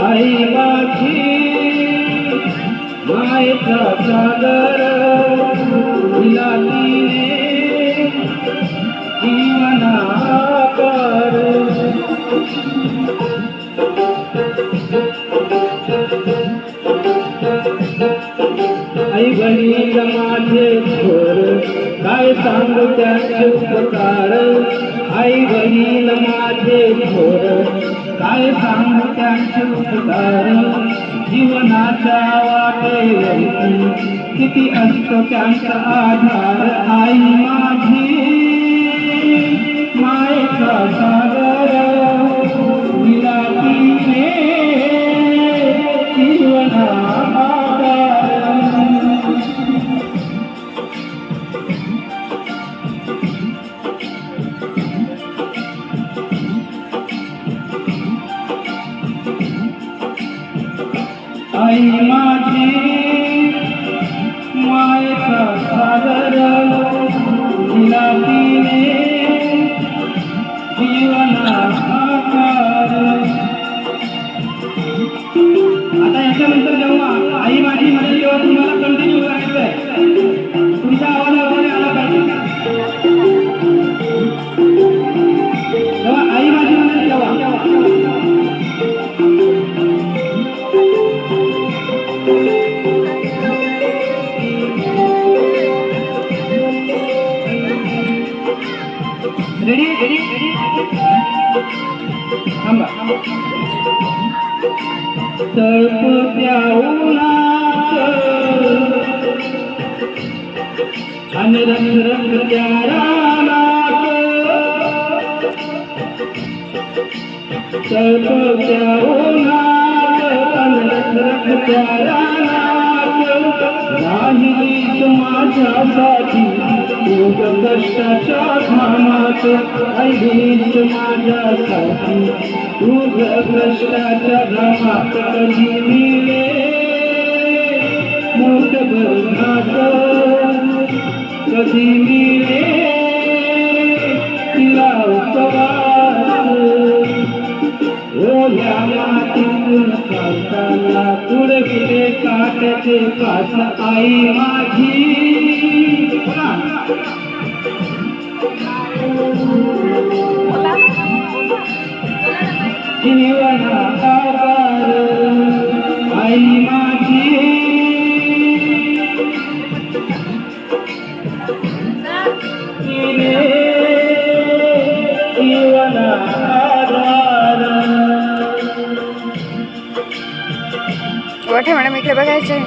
आई माझी मायेचा सागर दिला तिने जीवनाकार आई वडील माझे थोर काय सांगू त्यांचे उपकार आई वडील माझे थोर काय सांगू त्यांचे उपकार जीवनाच्या वाटेवरती किती असतो त्यांचा आधार आई माझी मायेचा सागर दिला तिने जीवनाकार आई माझी मायेचा सागर दिला तिने जीवनाकार आता याच्यानंतर जेव्हा आई माझी मध्ये जेव्हा तुम्हाला कंटिन्यू करायचं आहे तुमच्या आवाजामध्ये आला पाहिजे जेव्हा आई माझी मध्ये जेव्हा रेडी रेडी रेडी थांबा तळपत्या उन्हात आणि रंगरंगत्या रानात तळपत्या उन्हात आणि रंगरंगत्या रानात राहिलीच माझ्यासाठी खूप कष्टाच्या घामात राहिलीच माझ्यासाठी खूप कष्टाच्या घामात कधी मिळे मोठ बरणात कधी मिळे तिला उपवास ओल्या मातीतून काढताना पुढे गेले काट्याचे कास आई माझी जीवनाकार आई माझी गोठे मॅडम इकडे बघायचे